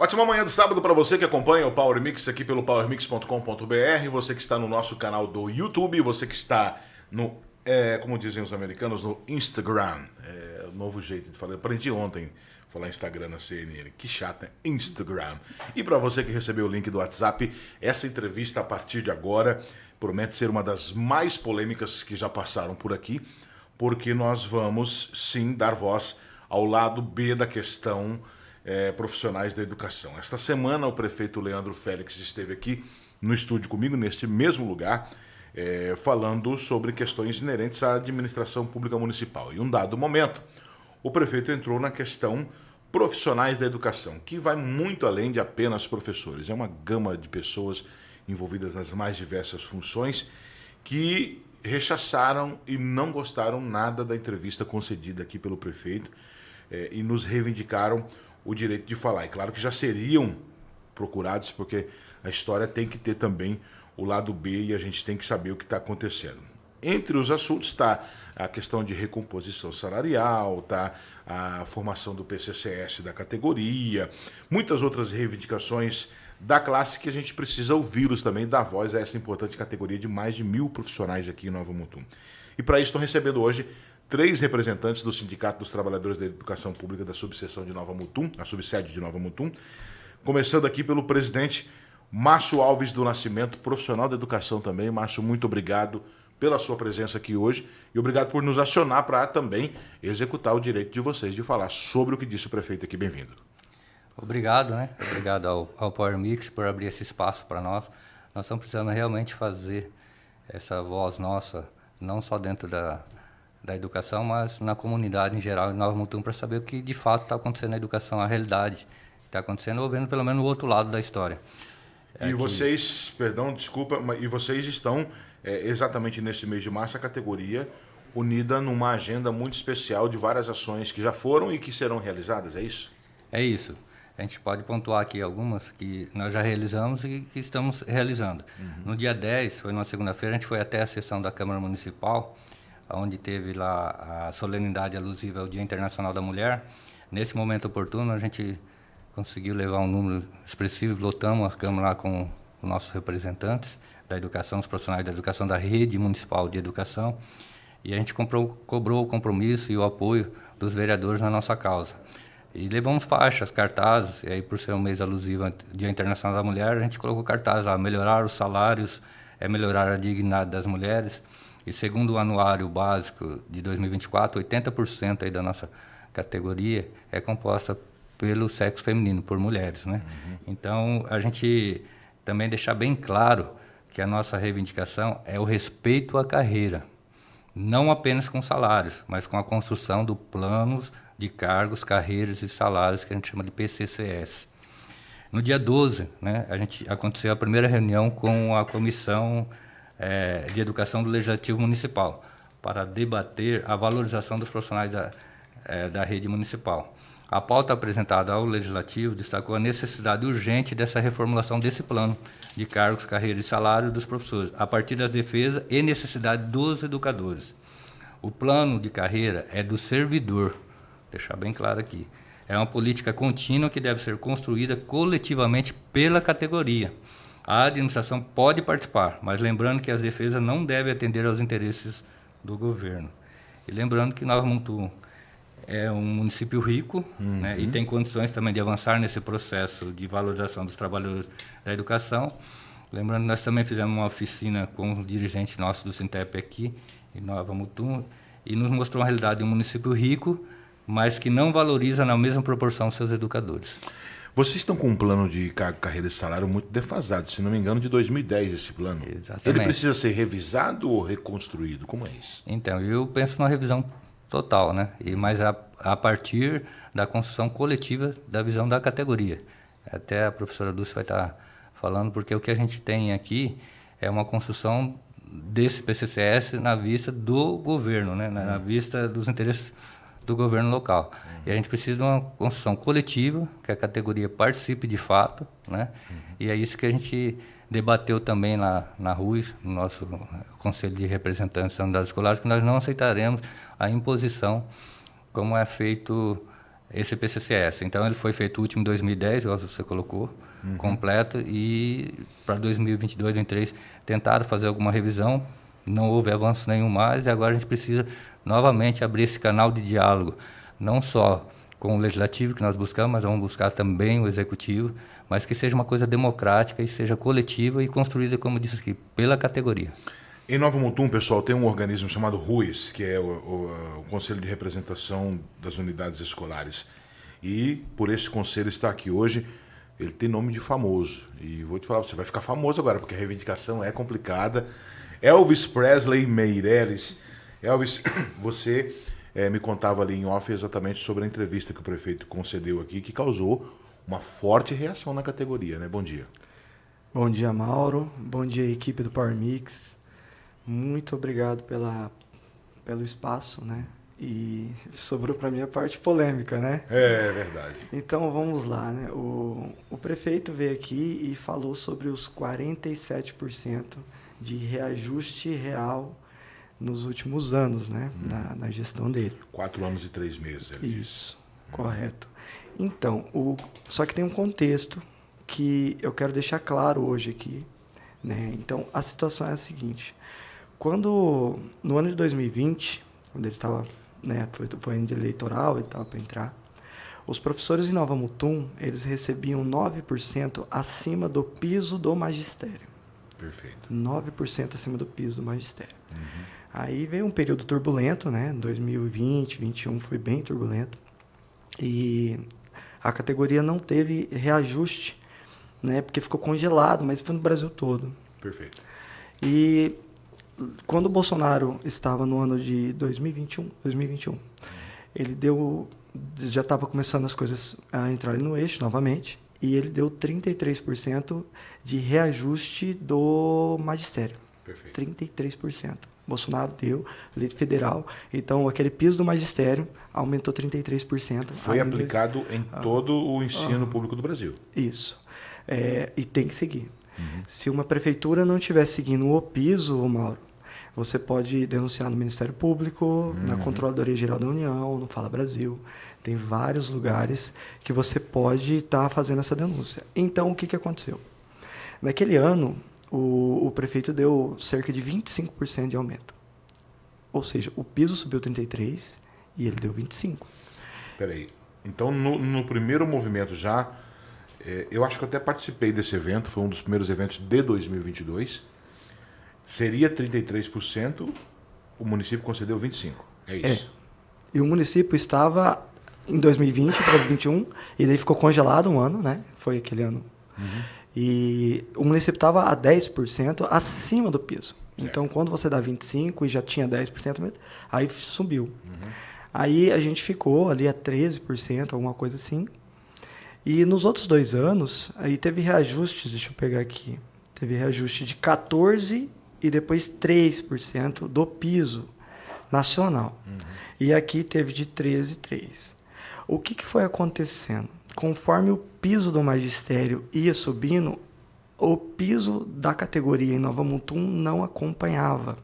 Ótima manhã de sábado para você que acompanha o Power Mix aqui pelo powermix.com.br, você que está no nosso canal do YouTube, você que está no, como dizem os americanos, no Instagram. É o novo jeito de falar. Aprendi ontem a falar Instagram na CNN. Que chata, Instagram. E para você que recebeu o link do WhatsApp, essa entrevista a partir de agora promete ser uma das mais polêmicas que já passaram por aqui, porque nós vamos sim dar voz ao lado B da questão profissionais da educação. Esta semana o prefeito Leandro Félix esteve aqui no estúdio comigo, neste mesmo lugar, falando sobre questões inerentes à administração pública municipal. E um dado momento, o prefeito entrou na questão profissionais da educação, que vai muito além de apenas professores. É uma gama de pessoas envolvidas nas mais diversas funções que rechaçaram e não gostaram nada da entrevista concedida aqui pelo prefeito e nos reivindicaram o direito de falar. E claro que já seriam procurados, porque a história tem que ter também o lado B e a gente tem que saber o que está acontecendo. Entre os assuntos está a questão de recomposição salarial, tá a formação do PCCS da categoria, muitas outras reivindicações da classe que a gente precisa ouvi-los também, dar voz a essa importante categoria de mais de 1.000 profissionais aqui em Nova Mutum. E para isso estou recebendo hoje 3 representantes do Sindicato dos Trabalhadores da Educação Pública da subseção de Nova Mutum, a subsede de Nova Mutum, começando aqui pelo presidente Márcio Alves do Nascimento, profissional da educação também. Márcio, muito obrigado pela sua presença aqui hoje e obrigado por nos acionar para também executar o direito de vocês de falar sobre o que disse o prefeito aqui. Bem-vindo. Obrigado, né? Obrigado ao Power Mix por abrir esse espaço para nós. Nós estamos precisando realmente fazer essa voz nossa, não só dentro da educação, mas na comunidade em geral, em Nova Mutum, para saber o que de fato está acontecendo na educação, a realidade está acontecendo, ou vendo pelo menos o outro lado da história. E vocês, perdão, desculpa, e vocês estão exatamente nesse mês de março, a categoria unida numa agenda muito especial de várias ações que já foram e que serão realizadas, é isso? É isso. A gente pode pontuar aqui algumas que nós já realizamos e que estamos realizando. No dia 10, foi numa segunda-feira, a gente foi até a sessão da Câmara Municipal, onde teve lá a solenidade alusiva ao Dia Internacional da Mulher. Nesse momento oportuno, a gente conseguiu levar um número expressivo, lotamos a Câmara lá com os nossos representantes da educação, os profissionais da educação da rede municipal de educação, e a gente cobrou o compromisso e o apoio dos vereadores na nossa causa. E levamos faixas, cartazes, e aí por ser um mês alusivo ao Dia Internacional da Mulher, a gente colocou cartazes lá, melhorar os salários, melhorar a dignidade das mulheres. E segundo o anuário básico de 2024, 80% aí da nossa categoria é composta pelo sexo feminino, por mulheres, né? Então, a gente também deixar bem claro que a nossa reivindicação é o respeito à carreira, não apenas com salários, mas com a construção do planos de cargos, carreiras e salários que a gente chama de PCCS. No dia 12, né, aconteceu a primeira reunião com a Comissão de Educação do Legislativo Municipal, para debater a valorização dos profissionais da rede municipal. A pauta apresentada ao Legislativo destacou a necessidade urgente dessa reformulação desse plano de cargos, carreira e salário dos professores, a partir da defesa e necessidade dos educadores. O plano de carreira é do servidor, deixar bem claro aqui. É uma política contínua que deve ser construída coletivamente pela categoria. A administração pode participar, mas lembrando que as defesas não devem atender aos interesses do governo. E lembrando que Nova Mutum é um município rico, né, e tem condições também de avançar nesse processo de valorização dos trabalhadores da educação. Lembrando que nós também fizemos uma oficina com os dirigentes nossos do Sintep aqui, em Nova Mutum, e nos mostrou a realidade de um município rico, mas que não valoriza na mesma proporção seus educadores. Vocês estão com um plano de carreira e salário muito defasado, se não me engano, de 2010 esse plano. Exatamente. Ele precisa ser revisado ou reconstruído? Como é isso? Então, eu penso numa revisão total, né? Mas a partir da construção coletiva da visão da categoria. Até a professora Dulce vai estar falando, porque o que a gente tem aqui é uma construção desse PCCS na vista do governo, né? Na vista dos interesses do governo local. E a gente precisa de uma construção coletiva, que a categoria participe de fato, né? E é isso que a gente debateu também lá na RUIS, no nosso Conselho de Representantes da Unidade Escolar, que nós não aceitaremos a imposição, como é feito esse PCCS. Então, ele foi feito o último em 2010, igual você colocou, completo, e para 2022, 2023, tentaram fazer alguma revisão, não houve avanço nenhum mais, e agora a gente precisa novamente abrir esse canal de diálogo, não só com o legislativo, que nós buscamos, mas vamos buscar também o executivo, mas que seja uma coisa democrática e seja coletiva e construída, como disse aqui, pela categoria. Em Nova Mutum, pessoal, tem um organismo chamado RUES, que é o Conselho de Representação das Unidades Escolares. E por esse conselho estar aqui hoje, ele tem nome de famoso. E vou te falar, você vai ficar famoso agora, porque a reivindicação é complicada. Elvis Presley Meireles. Elvis, você me contava ali em off exatamente sobre a entrevista que o prefeito concedeu aqui, que causou uma forte reação na categoria, né? Bom dia. Bom dia, Mauro. Bom dia, equipe do Power Mix. Muito obrigado pelo espaço, né? E sobrou para mim a parte polêmica, né? É verdade. Então vamos lá, né? O prefeito veio aqui e falou sobre os 47% de reajuste real nos últimos anos, né? Na gestão dele. 4 anos e 3 meses. Isso, correto. Então, só que tem um contexto que eu quero deixar claro hoje aqui, né? Então, a situação é a seguinte. No ano de 2020, quando ele estava, né, foi ano de eleitoral, ele estava para entrar, os professores em Nova Mutum, eles recebiam 9% acima do piso do magistério. Perfeito. 9% acima do piso do magistério. Aí veio um período turbulento, né? 2020, 2021 foi bem turbulento. E a categoria não teve reajuste, né? Porque ficou congelado, mas foi no Brasil todo. Perfeito. E quando o Bolsonaro estava no ano de 2021, ele já estava começando as coisas a entrarem no eixo novamente, e ele deu 33% de reajuste do magistério. Perfeito. 33%. Bolsonaro deu, lei federal, então aquele piso do magistério aumentou 33%. Foi aplicado em todo o ensino público do Brasil. Isso. E tem que seguir. Se uma prefeitura não estiver seguindo o piso, Mauro, você pode denunciar no Ministério Público, na Controladoria Geral da União, no Fala Brasil. Tem vários lugares que você pode estar fazendo essa denúncia. Então, o que aconteceu? Naquele ano, o prefeito deu cerca de 25% de aumento. Ou seja, o piso subiu 33% e ele deu 25%. Peraí. Então, no primeiro movimento já, eu acho que eu até participei desse evento, foi um dos primeiros eventos de 2022. Seria 33%, o município concedeu 25%. É isso. E o município estava em 2020 para 2021, e daí ficou congelado um ano, né? Foi aquele ano. E o município estava a 10% acima do piso. Certo. Então, quando você dá 25% e já tinha 10%, aí subiu. Aí a gente ficou ali a 13%, alguma coisa assim. E nos outros 2 anos, aí teve reajustes, deixa eu pegar aqui. Teve reajuste de 14% e depois 3% do piso nacional. E aqui teve de 13,3%. O que foi acontecendo? Conforme o piso do magistério ia subindo, o piso da categoria em Nova Mutum não acompanhava.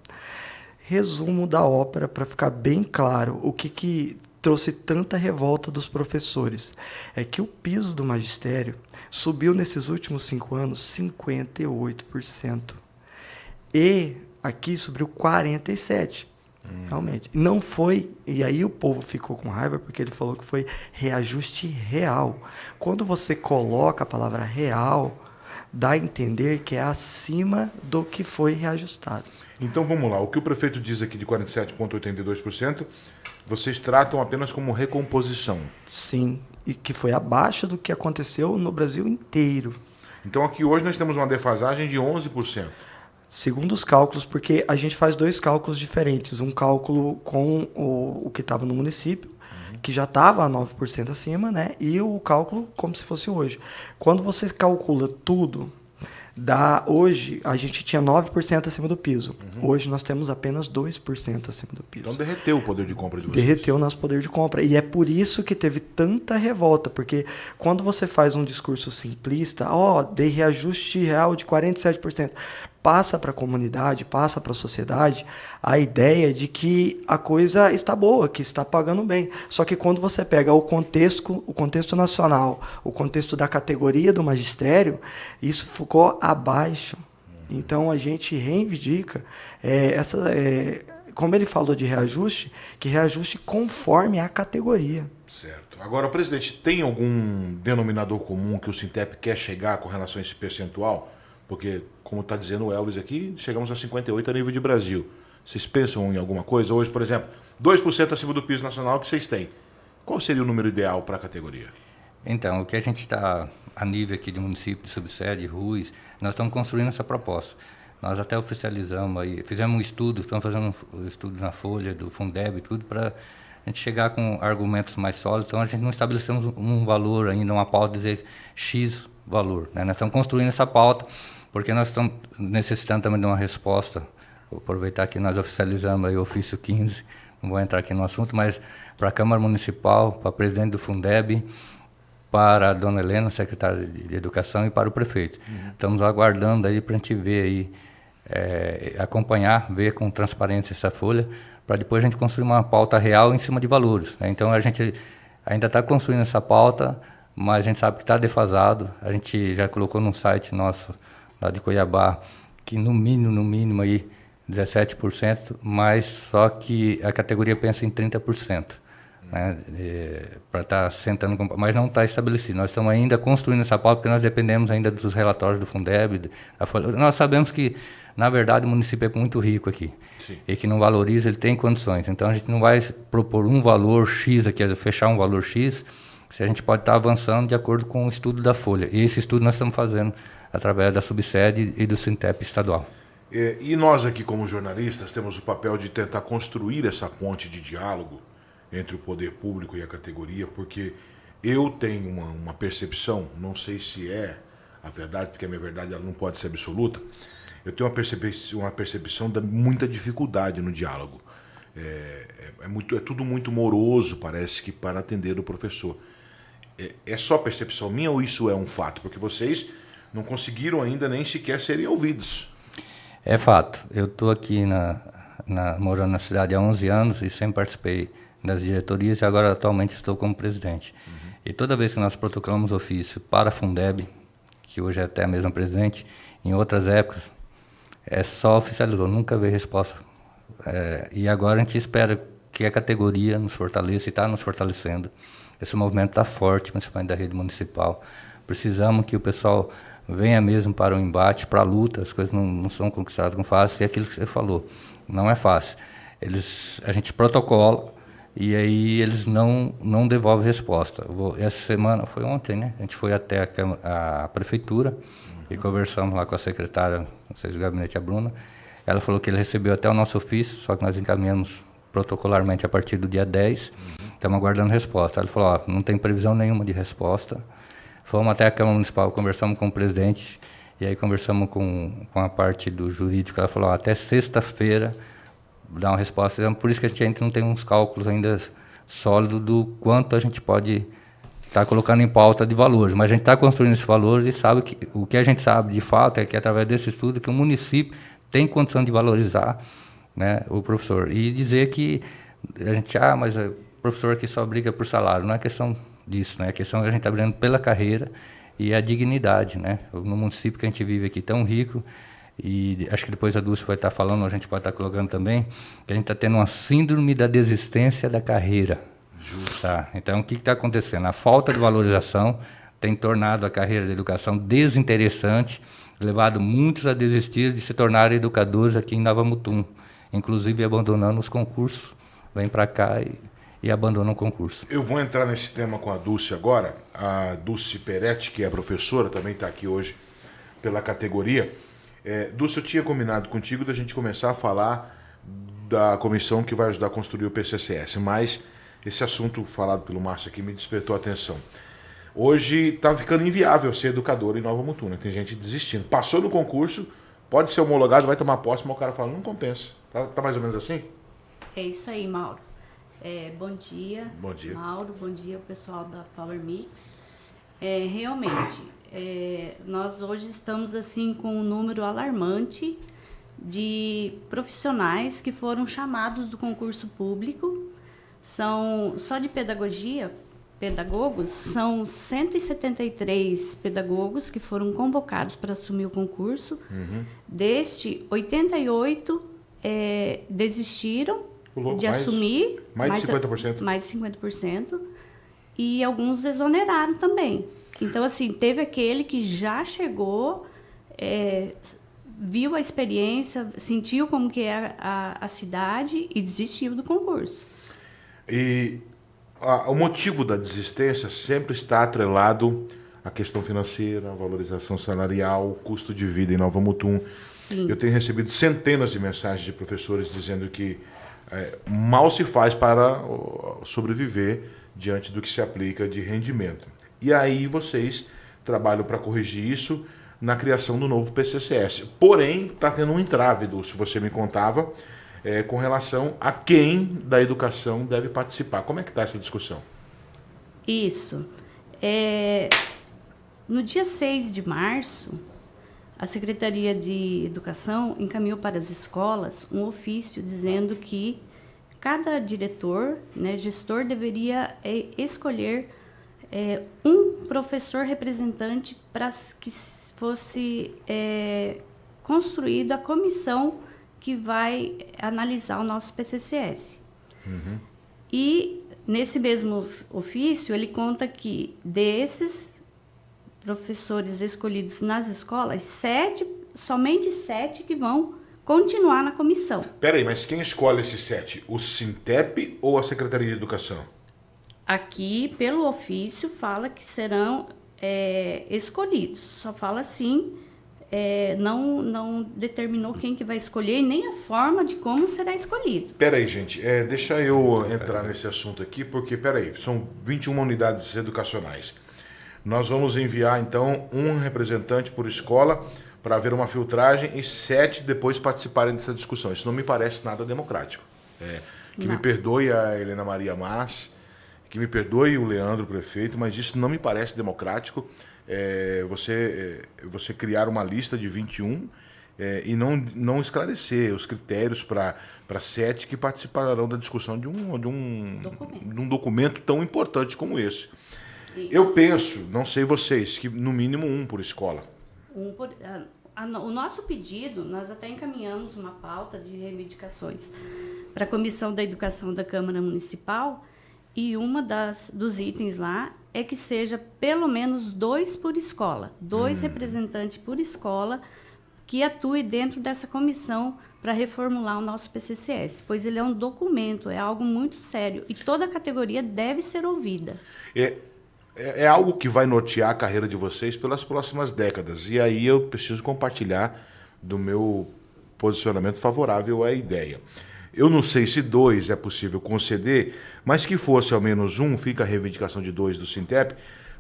Resumo da ópera, para ficar bem claro, o que trouxe tanta revolta dos professores é que o piso do magistério subiu nesses últimos 5 anos 58%. E aqui subiu 47%. Realmente. Não foi, e aí o povo ficou com raiva porque ele falou que foi reajuste real. Quando você coloca a palavra real, dá a entender que é acima do que foi reajustado. Então vamos lá, o que o prefeito diz aqui de 47,82%, vocês tratam apenas como recomposição. Sim, e que foi abaixo do que aconteceu no Brasil inteiro. Então aqui hoje nós temos uma defasagem de 11%. Segundo os cálculos, porque a gente faz 2 cálculos diferentes. Um cálculo com o que estava no município, que já estava a 9% acima, né? E o cálculo como se fosse hoje. Quando você calcula tudo, hoje a gente tinha 9% acima do piso. Hoje nós temos apenas 2% acima do piso. Então derreteu o poder de compra de vocês. Derreteu o nosso poder de compra. E é por isso que teve tanta revolta, porque quando você faz um discurso simplista, dei reajuste real de 47%. passa para a comunidade, passa para a sociedade a ideia de que a coisa está boa, que está pagando bem. Só que quando você pega o contexto nacional, o contexto da categoria do magistério, isso ficou abaixo. Então a gente reivindica como ele falou de reajuste, que reajuste conforme a categoria. Certo. Agora, presidente, tem algum denominador comum que o Sintep quer chegar com relação a esse percentual? Porque, como está dizendo o Elvis aqui, chegamos a 58% a nível de Brasil. Vocês pensam em alguma coisa? Hoje, por exemplo, 2% acima do piso nacional que vocês têm. Qual seria o número ideal para a categoria? Então, o que a gente está, a nível aqui de município, de subsede, RUIs, nós estamos construindo essa proposta. Nós até oficializamos aí, fizemos um estudo, estamos fazendo um estudo na folha do Fundeb e tudo, para a gente chegar com argumentos mais sólidos. Então, a gente não estabelecemos um valor ainda, uma pauta dizer X valor, né? Nós estamos construindo essa pauta, porque nós estamos necessitando também de uma resposta. Vou aproveitar que nós oficializamos aí o ofício 15, não vou entrar aqui no assunto, mas para a Câmara Municipal, para o presidente do Fundeb, para a dona Helena, secretária de Educação, e para o prefeito. Estamos aguardando aí para a gente ver aí, acompanhar, ver com transparência essa folha, para depois a gente construir uma pauta real em cima de valores, né? Então a gente ainda está construindo essa pauta, mas a gente sabe que está defasado. A gente já colocou no site nosso, lá de Cuiabá, que no mínimo aí 17%, mas só que a categoria pensa em 30%. Né, para estar sentando, mas não está estabelecido. Nós estamos ainda construindo essa pauta, porque nós dependemos ainda dos relatórios do Fundeb. Nós sabemos que, na verdade, o município é muito rico aqui. Sim. E que não valoriza, ele tem condições. Então, a gente não vai propor um valor X aqui, fechar um valor X, se a gente pode estar avançando de acordo com o estudo da Folha. E esse estudo nós estamos fazendo através da subsede e do Sintep estadual. E nós aqui, como jornalistas, temos o papel de tentar construir essa ponte de diálogo entre o poder público e a categoria, porque eu tenho uma percepção, não sei se é a verdade, porque a minha verdade ela não pode ser absoluta, eu tenho uma percepção de muita dificuldade no diálogo. É tudo muito moroso, parece que, para atender o professor. É só percepção minha ou isso é um fato? Porque vocês não conseguiram ainda nem sequer serem ouvidos. É fato. Eu estou aqui morando na cidade há 11 anos e sempre participei das diretorias e agora atualmente estou como presidente. E toda vez que nós protocolamos ofício para a Fundeb, que hoje é até mesmo presidente, em outras épocas, só oficializou, nunca veio resposta. E agora a gente espera que a categoria nos fortaleça e está nos fortalecendo. Esse movimento está forte, principalmente da rede municipal. Precisamos que o pessoal venha mesmo para o embate, para a luta. As coisas não são conquistadas com fácil, e aquilo que você falou, não é fácil. A gente protocola, e aí eles não devolvem resposta. Essa semana, foi ontem, né? A gente foi até a prefeitura e conversamos lá com a secretária, não sei se o gabinete, a Bruna. Ela falou que ele recebeu até o nosso ofício, só que nós encaminhamos protocolarmente a partir do dia 10. Estamos aguardando resposta. Ela falou, não tem previsão nenhuma de resposta. Fomos até a Câmara Municipal, conversamos com o presidente, e aí conversamos com a parte do jurídico. Ela falou, até sexta-feira dar uma resposta. Por isso que a gente ainda não tem uns cálculos ainda sólidos do quanto a gente pode estar colocando em pauta de valores. Mas a gente está construindo esses valores e sabe que o que a gente sabe de fato é que através desse estudo que o município tem condição de valorizar, né, o professor. E dizer que a gente, mas o professor aqui só briga por salário. Não é questão disso, né? É questão que a gente está brigando pela carreira e a dignidade, né? No município que a gente vive aqui tão rico, e acho que depois a Dulce vai estar falando, a gente pode estar colocando também, que a gente está tendo uma síndrome da desistência da carreira. Justo. Tá? Então, o que está acontecendo? A falta de valorização tem tornado a carreira da educação desinteressante, levado muitos a desistir de se tornarem educadores aqui em Nova Mutum, inclusive abandonando os concursos. Vem para cá e abandonam o concurso. Eu vou entrar nesse tema com a Dulce agora. A Dulce Peretti, que é professora, também está aqui hoje pela categoria. Dulce, eu tinha combinado contigo da gente começar a falar da comissão que vai ajudar a construir o PCCS, mas esse assunto falado pelo Márcio aqui me despertou a atenção. Hoje está ficando inviável ser educador em Nova Mutum, né? Tem gente desistindo. Passou no concurso, pode ser homologado, vai tomar posse, mas o cara fala, não compensa. Tá mais ou menos assim? É isso aí, Mauro. Bom dia. Bom dia. Mauro, bom dia, pessoal da Power Mix. Realmente, nós hoje estamos assim com um número alarmante de profissionais que foram chamados do concurso público. São, só de pedagogia, pedagogos, são 173 pedagogos que foram convocados para assumir o concurso. Deste, 88 desistiram de assumir. Mais de 50%. Mais de 50%. E alguns exoneraram também. Então, assim, teve aquele que já chegou, viu a experiência, sentiu como que é a cidade e desistiu do concurso. E o motivo da desistência sempre está atrelado à questão financeira, à valorização salarial, custo de vida em Nova Mutum. Sim. Eu tenho recebido centenas de mensagens de professores dizendo que mal se faz para sobreviver diante do que se aplica de rendimento. E aí vocês trabalham para corrigir isso na criação do novo PCCS. Porém, está tendo um entrave, se você me contava, com relação a quem da educação deve participar. Como é que está essa discussão? Isso. No dia 6 de março, a Secretaria de Educação encaminhou para as escolas um ofício dizendo que cada diretor, né, gestor, deveria escolher um professor representante para que fosse construída a comissão que vai analisar o nosso PCCS. E, nesse mesmo ofício, ele conta que desses professores escolhidos nas escolas, somente 7 que vão continuar na comissão. Peraí, mas quem escolhe esses 7? O Sintep ou a Secretaria de Educação? Aqui, pelo ofício, fala que serão escolhidos. Só fala assim, não determinou quem que vai escolher e nem a forma de como será escolhido. Peraí, gente, deixa eu entrar nesse assunto aqui, porque, peraí, são 21 unidades educacionais. Nós vamos enviar, então, um representante por escola para haver uma filtragem e 7 depois participarem dessa discussão. Isso não me parece nada democrático. Que me perdoe a Helena Maria Mas, que me perdoe o Leandro, prefeito, mas isso não me parece democrático. Você criar uma lista de 21 e não esclarecer os critérios para 7 que participarão da discussão de um documento tão importante como esse. Isso. Eu penso, não sei vocês, que no mínimo um por escola. O nosso pedido, nós até encaminhamos uma pauta de reivindicações para a Comissão da Educação da Câmara Municipal, e uma dos itens lá é que seja pelo menos 2 por escola, 2 representantes por escola que atue dentro dessa comissão para reformular o nosso PCCS, pois ele é um documento, é algo muito sério e toda a categoria deve ser ouvida. É algo que vai nortear a carreira de vocês pelas próximas décadas. E aí eu preciso compartilhar do meu posicionamento favorável à ideia. Eu não sei se 2 é possível conceder, mas que fosse ao menos 1, fica a reivindicação de 2 do Sintep,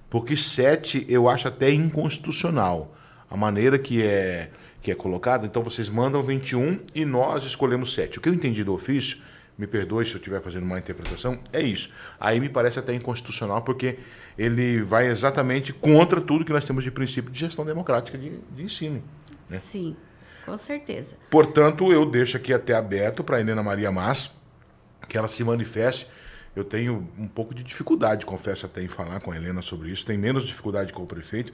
porque 7 eu acho até inconstitucional. A maneira que é colocada, então vocês mandam 21 e nós escolhemos 7. O que eu entendi do ofício, me perdoe se eu estiver fazendo uma interpretação, é isso. Aí me parece até inconstitucional, porque ele vai exatamente contra tudo que nós temos de princípio de gestão democrática de ensino. Né? Sim, com certeza. Portanto, eu deixo aqui até aberto para a Helena Maria Mas, que ela se manifeste. Eu tenho um pouco de dificuldade, confesso até, em falar com a Helena sobre isso, tenho menos dificuldade com o prefeito,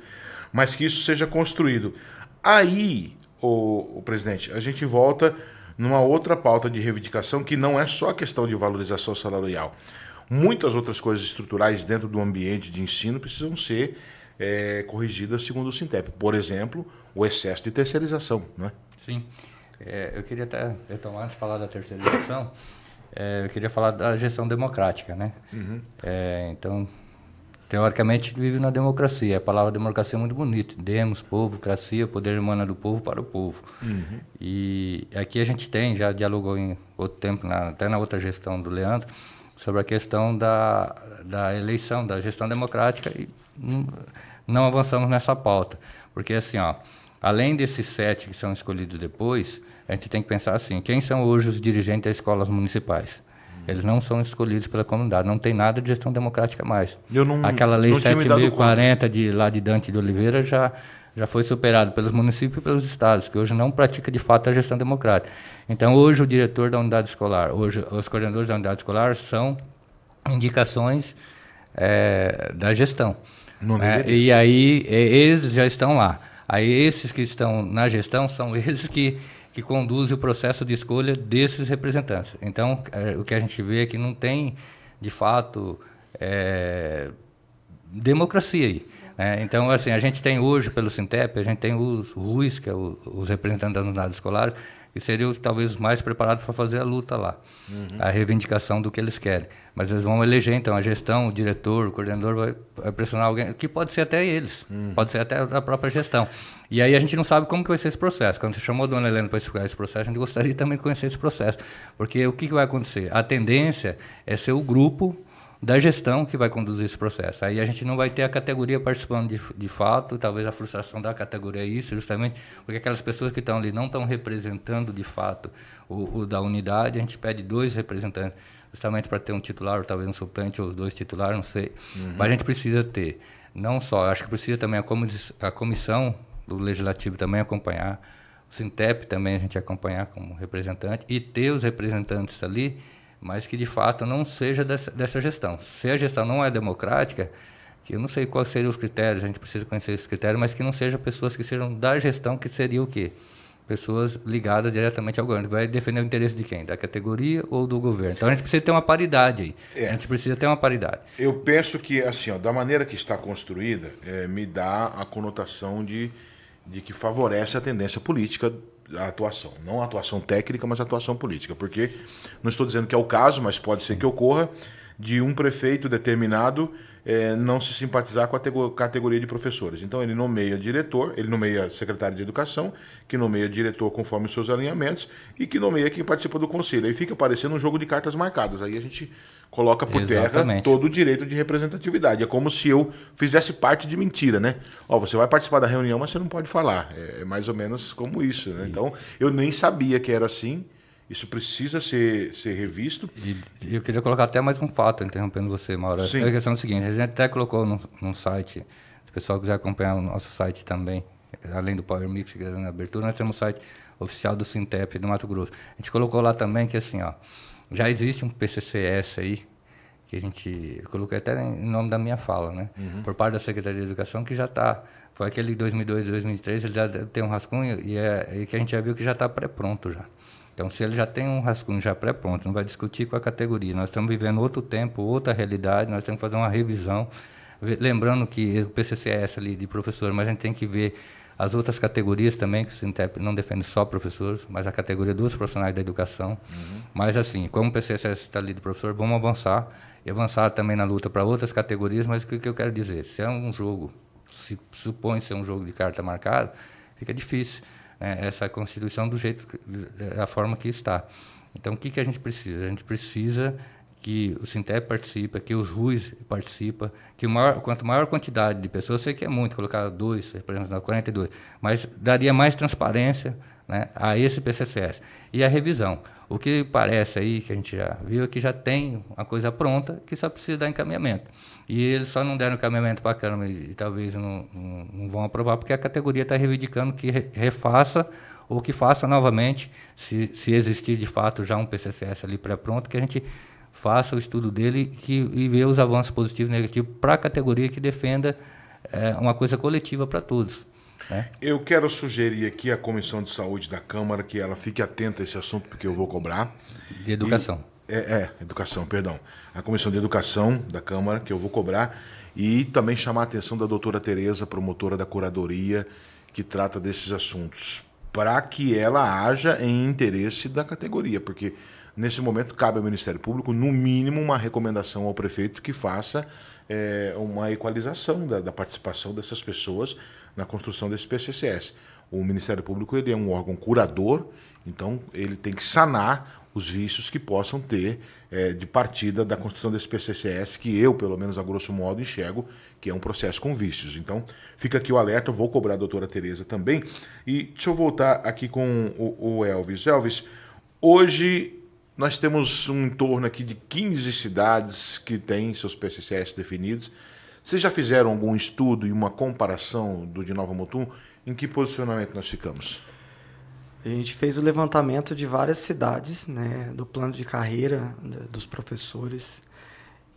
mas que isso seja construído. Aí, o presidente, a gente volta numa outra pauta de reivindicação que não é só a questão de valorização salarial. Muitas outras coisas estruturais dentro do ambiente de ensino precisam ser corrigidas segundo o Sintep. Por exemplo, o excesso de terceirização. Né? Sim. Eu queria até retomar, antes de falar da terceirização, eu queria falar da gestão democrática. Né? Então, teoricamente, vive na democracia. A palavra democracia é muito bonita. Demos, povo, cracia, poder emana do povo para o povo. E aqui a gente já dialogou em outro tempo, até na outra gestão do Leandro, sobre a questão da eleição, da gestão democrática, e não avançamos nessa pauta. Porque, assim, além desses 7 que são escolhidos depois, a gente tem que pensar assim, quem são hoje os dirigentes das escolas municipais? Eles não são escolhidos pela comunidade, não tem nada de gestão democrática mais. Aquela lei não tinha me dado 7.040 lá de Dante de Oliveira já foi superado pelos municípios e pelos estados, que hoje não pratica de fato a gestão democrática. Então, hoje o diretor da unidade escolar, hoje os coordenadores da unidade escolar são indicações da gestão. E aí eles já estão lá. Aí esses que estão na gestão são eles que conduzem o processo de escolha desses representantes. Então, o que a gente vê é que não tem, de fato, democracia aí. Então, assim, a gente tem hoje, pelo Sintep, a gente tem os RUIs, que é os representantes das unidades escolares, que seriam talvez os mais preparados para fazer a luta lá, a reivindicação do que eles querem. Mas eles vão eleger, então, a gestão, o diretor, o coordenador vai pressionar alguém, que pode ser até eles, pode ser até a própria gestão. E aí a gente não sabe como que vai ser esse processo. Quando você chamou a dona Helena para explicar esse processo, a gente gostaria também de conhecer esse processo. Porque o que vai acontecer? A tendência é ser o grupo da gestão que vai conduzir esse processo. Aí a gente não vai ter a categoria participando de fato, talvez a frustração da categoria é isso, justamente porque aquelas pessoas que estão ali não estão representando de fato o da unidade, a gente pede 2 representantes, justamente para ter um titular, ou talvez um suplente, ou os 2 titulares, não sei. Mas a gente precisa ter, não só, acho que precisa também a comissão do Legislativo também acompanhar, o Sintep também a gente acompanhar como representante, e ter os representantes ali, mas que de fato não seja dessa gestão. Se a gestão não é democrática, que eu não sei quais seriam os critérios, a gente precisa conhecer esses critérios, mas que não sejam pessoas que sejam da gestão, que seria o quê? Pessoas ligadas diretamente ao governo. Vai defender o interesse de quem? Da categoria ou do governo? Então a gente precisa ter uma paridade aí. A gente precisa ter uma paridade. Eu penso que, assim, da maneira que está construída, me dá a conotação de que favorece a tendência política a atuação. Não a atuação técnica, mas a atuação política. Porque, não estou dizendo que é o caso, mas pode ser que ocorra, de um prefeito determinado não se simpatizar com a categoria de professores. Então, ele nomeia diretor, ele nomeia secretário de educação, que nomeia diretor conforme os seus alinhamentos e que nomeia quem participa do conselho. Aí fica parecendo um jogo de cartas marcadas. Aí a gente coloca por terra todo o direito de representatividade. É como se eu fizesse parte de mentira, né? Você vai participar da reunião, mas você não pode falar. É mais ou menos como isso, né? Então, eu nem sabia que era assim. Isso precisa ser revisto. E eu queria colocar até mais um fato, interrompendo você, Mauro. Sim. A questão é o seguinte, a gente até colocou no site, se o pessoal quiser acompanhar o nosso site também, além do Power Mix, que na abertura, nós temos o site oficial do Sintep do Mato Grosso. A gente colocou lá também que, assim, já existe um PCCS aí, que eu coloquei até em nome da minha fala, né? Por parte da Secretaria de Educação, que já está, foi aquele 2002, 2003, ele já tem um rascunho e que a gente já viu que já está pré-pronto já. Então, se ele já tem um rascunho já pré-pronto, não vai discutir com a categoria. Nós estamos vivendo outro tempo, outra realidade, nós temos que fazer uma revisão. Lembrando que o PCCS ali de professor, mas a gente tem que ver as outras categorias também, que o Sintep não defende só professores, mas a categoria dos profissionais da educação. Mas, assim, como o PCCS está ali de professor, vamos avançar, e avançar também na luta para outras categorias, mas o que eu quero dizer? Se é um jogo, se supõe ser um jogo de carta marcada, fica difícil. Essa Constituição do jeito, da forma que está. Então, o que a gente precisa? A gente precisa que o Sintep participe, que os RUIs participem, que quanto maior quantidade de pessoas, eu sei que é muito, colocar 2, representando 42, mas daria mais transparência, né, a esse PCCS. E a revisão. O que parece aí, que a gente já viu, é que já tem uma coisa pronta, que só precisa dar encaminhamento. E eles só não deram encaminhamento para a Câmara e talvez não vão aprovar, porque a categoria está reivindicando que refaça ou que faça novamente, se existir de fato já um PCCS ali pré-pronto, que a gente faça o estudo dele e vê os avanços positivos e negativos para a categoria que defenda uma coisa coletiva para todos. Né? Eu quero sugerir aqui à Comissão de Saúde da Câmara que ela fique atenta a esse assunto, porque eu vou cobrar. De educação. Educação, perdão. A Comissão de Educação da Câmara, que eu vou cobrar, e também chamar a atenção da doutora Tereza, promotora da curadoria, que trata desses assuntos, para que ela haja em interesse da categoria, porque nesse momento cabe ao Ministério Público, no mínimo, uma recomendação ao prefeito que faça uma equalização da participação dessas pessoas na construção desse PCCS. O Ministério Público ele é um órgão curador, então ele tem que sanar os vícios que possam ter de partida da construção desse PCCS, que eu, pelo menos a grosso modo, enxergo que é um processo com vícios. Então, fica aqui o alerta, eu vou cobrar a doutora Tereza também. E deixa eu voltar aqui com o Elvis. Elvis, hoje nós temos um entorno aqui de 15 cidades que têm seus PCCS definidos. Vocês já fizeram algum estudo e uma comparação do de Nova Mutum? Em que posicionamento nós ficamos? A gente fez o levantamento de várias cidades, né, do plano de carreira dos professores,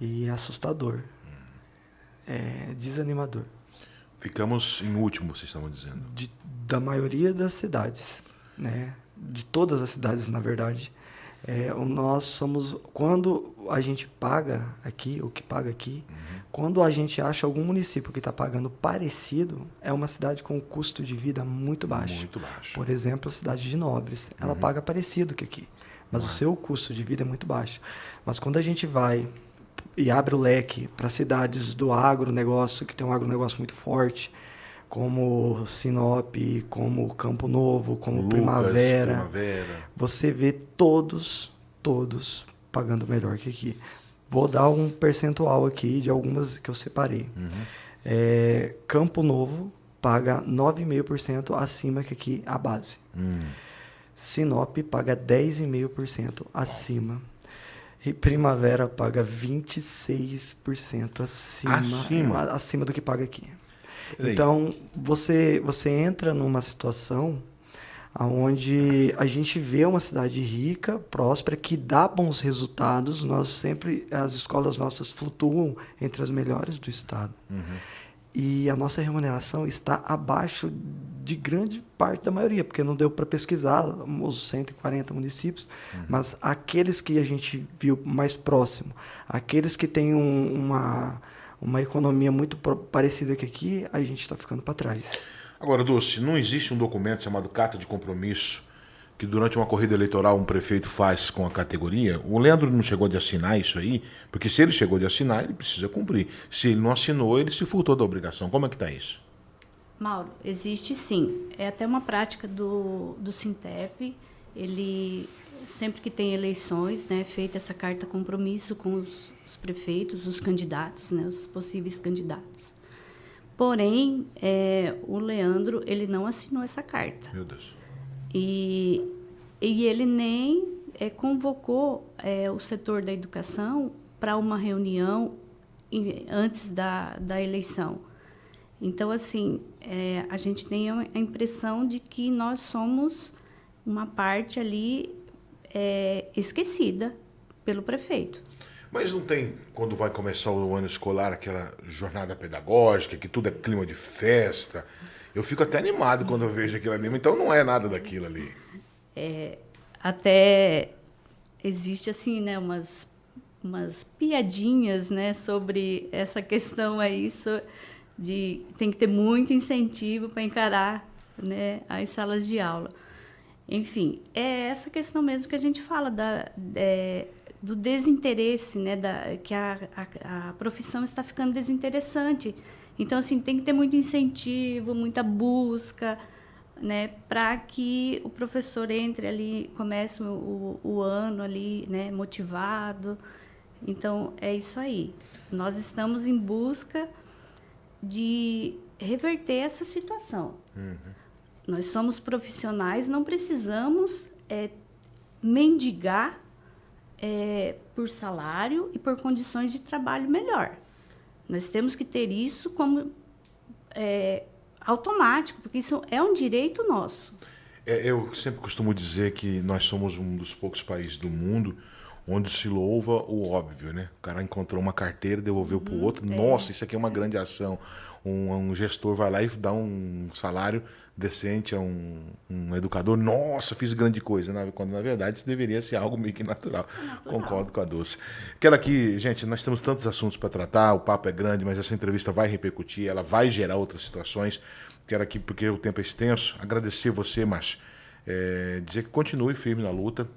e é assustador. É desanimador. Ficamos em último, vocês estavam dizendo. Da maioria das cidades, né? De todas as cidades, na verdade. Nós somos... Quando a gente paga aqui, o que paga aqui, quando a gente acha algum município que está pagando parecido, é uma cidade com um custo de vida muito baixo. Muito baixo. Por exemplo, a cidade de Nobres. Ela paga parecido que aqui, mas o seu custo de vida é muito baixo. Mas quando a gente vai e abre o leque para cidades do agronegócio, que tem um agronegócio muito forte, como Sinop, como Campo Novo, como Lucas, Primavera, você vê todos pagando melhor que aqui. Vou dar um percentual aqui de algumas que eu separei. Campo Novo paga 9,5% acima que aqui a base. Sinop paga 10,5% acima. E Primavera paga 26% acima do que paga aqui. Então, você entra numa situação onde a gente vê uma cidade rica, próspera, que dá bons resultados. As escolas nossas flutuam entre as melhores do estado. E a nossa remuneração está abaixo de grande parte da maioria, porque não deu para pesquisar os 140 municípios, mas aqueles que a gente viu mais próximo, aqueles que têm uma economia muito parecida que aqui, a gente está ficando para trás. Agora, Dulce, não existe um documento chamado Carta de Compromisso que durante uma corrida eleitoral um prefeito faz com a categoria? O Leandro não chegou de assinar isso aí, porque se ele chegou de assinar, ele precisa cumprir. Se ele não assinou, ele se furtou da obrigação. Como é que está isso? Mauro, existe sim. É até uma prática do Sintep. Ele, sempre que tem eleições, né, feita essa carta compromisso com os prefeitos, os candidatos, né, os possíveis candidatos. Porém, o Leandro, ele não assinou essa carta. Meu Deus. E ele nem convocou o setor da educação para uma reunião antes da eleição. Então, assim, a gente tem a impressão de que nós somos uma parte ali esquecida pelo prefeito. Mas não tem, quando vai começar o ano escolar, aquela jornada pedagógica, que tudo é clima de festa? Eu fico até animado quando eu vejo aquilo ali, então não é nada daquilo ali. Até existe, assim, né, umas piadinhas, né, sobre essa questão aí, de tem que ter muito incentivo para encarar, né, as salas de aula. Enfim, é essa questão mesmo que a gente fala do desinteresse, né, que a profissão está ficando desinteressante. Então, assim, tem que ter muito incentivo, muita busca, né, para que o professor entre ali, comece o ano ali, né, motivado. Então, é isso aí. Nós estamos em busca de reverter essa situação. Nós somos profissionais, não precisamos mendigar por salário e por condições de trabalho melhor. Nós temos que ter isso como automático, porque isso é um direito nosso. Eu sempre costumo dizer que nós somos um dos poucos países do mundo onde se louva o óbvio, né? O cara encontrou uma carteira, devolveu para o outro. Nossa, isso aqui é uma grande ação. Um gestor vai lá e dá um salário decente a um educador. Nossa, fiz grande coisa. Quando, na verdade, isso deveria ser algo meio que natural. Concordo com a Dulce. Quero aqui, gente, nós temos tantos assuntos para tratar, o papo é grande, mas essa entrevista vai repercutir, ela vai gerar outras situações. Quero aqui, porque o tempo é extenso, agradecer você, Márcio. Dizer que continue firme na luta.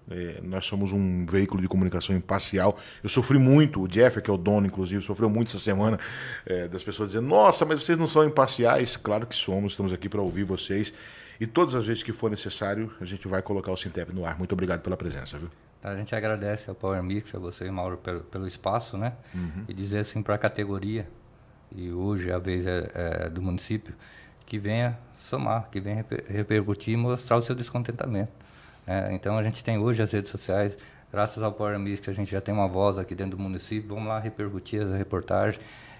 Nós somos um veículo de comunicação imparcial. Eu sofri muito, o Jeffrey, que é o dono, inclusive, sofreu muito essa semana, das pessoas dizendo: nossa, mas vocês não são imparciais. Claro que somos, estamos aqui para ouvir vocês. E todas as vezes que for necessário, a gente vai colocar o Sintep no ar. Muito obrigado pela presença, viu? A gente agradece ao Power Mix, a você, Mauro, pelo espaço, né? E dizer assim para a categoria, e hoje a vez é do município, que venha somar, que venha repercutir e mostrar o seu descontentamento. Então, a gente tem hoje as redes sociais, Graças ao Power Mix, a gente já tem uma voz aqui dentro do município. Vamos lá repercutir essa reportagem.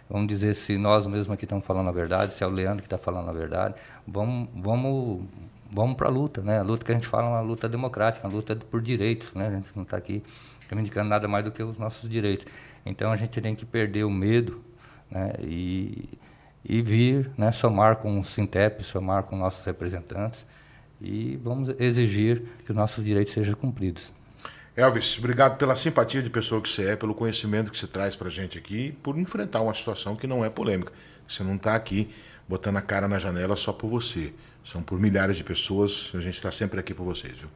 Vamos dizer se nós mesmos aqui estamos falando a verdade, se é o Leandro que está falando a verdade. Vamos para a luta, né? A luta que a gente fala é uma luta democrática, uma luta por direitos, né? A gente não está aqui reivindicando nada mais do que os nossos direitos. Então a gente tem que perder o medo, né? E vir, né? Somar com o Sintep, somar com nossos representantes e vamos exigir que os nossos direitos sejam cumpridos. Elvis, obrigado pela simpatia de pessoa que você é, pelo conhecimento que você traz pra gente aqui, por enfrentar uma situação que não é polêmica. Você não está aqui botando a cara na janela só por você. São por milhares de pessoas, a gente está sempre aqui por vocês, viu?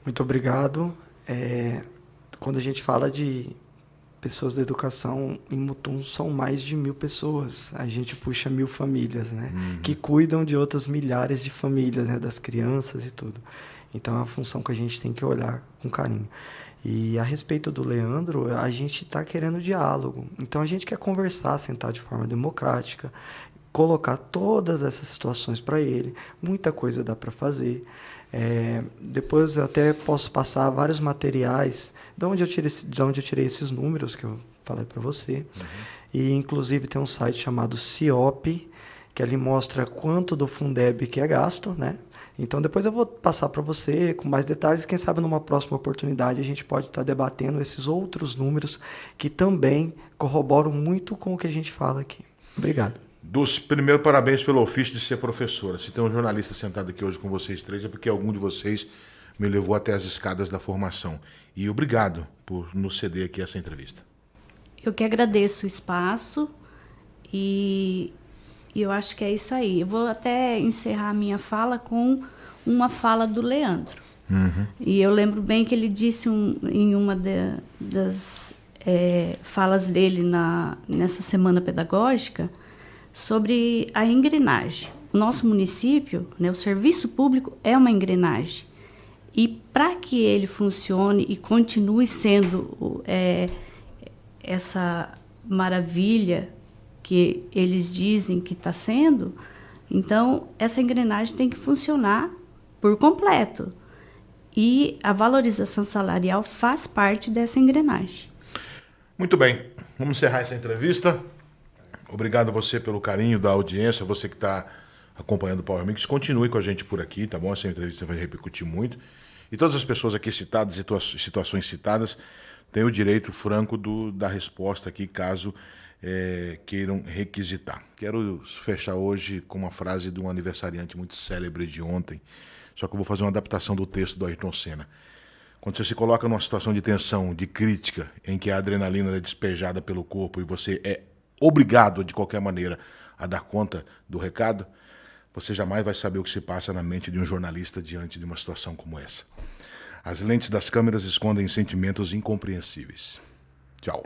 Muito obrigado. Quando a gente fala de pessoas da educação, em Mutum são mais de 1.000 pessoas. A gente puxa 1.000 famílias, né? Que cuidam de outras milhares de famílias, né? Das crianças e tudo. Então é uma função que a gente tem que olhar com carinho. E a respeito do Leandro, a gente está querendo diálogo. Então a gente quer conversar, sentar de forma democrática, colocar todas essas situações para ele. Muita coisa dá para fazer. Depois eu até posso passar vários materiais de onde eu tirei esses números que eu falei para você. E inclusive tem um site chamado CIOP, que ali mostra quanto do Fundeb que é gasto, né? Então depois eu vou passar para você com mais detalhes. Quem sabe numa próxima oportunidade a gente pode estar debatendo esses outros números que também corroboram muito com o que a gente fala aqui. Obrigado. Primeiro, parabéns pelo ofício de ser professora. Se tem um jornalista sentado aqui hoje com vocês três, é porque algum de vocês me levou até as escadas da formação. E obrigado por nos ceder aqui essa entrevista. Eu que agradeço o espaço e eu acho que é isso aí. Eu vou até encerrar a minha fala com uma fala do Leandro. E eu lembro bem que ele disse em uma das falas dele nessa semana pedagógica sobre a engrenagem. O nosso município, né, o serviço público é uma engrenagem. E para que ele funcione e continue sendo essa maravilha que eles dizem que está sendo, então essa engrenagem tem que funcionar por completo. E a valorização salarial faz parte dessa engrenagem. Muito bem, vamos encerrar essa entrevista. Obrigado a você pelo carinho da audiência, você que está acompanhando o Power Mix. Continue com a gente por aqui, tá bom? Essa entrevista vai repercutir muito. E todas as pessoas aqui citadas, situações citadas, têm o direito franco da resposta aqui, caso queiram requisitar. Quero fechar hoje com uma frase de um aniversariante muito célebre de ontem, só que eu vou fazer uma adaptação do texto do Ayrton Senna. Quando você se coloca numa situação de tensão, de crítica, em que a adrenalina é despejada pelo corpo e você é obrigado, de qualquer maneira, a dar conta do recado, você jamais vai saber o que se passa na mente de um jornalista diante de uma situação como essa. As lentes das câmeras escondem sentimentos incompreensíveis. Tchau.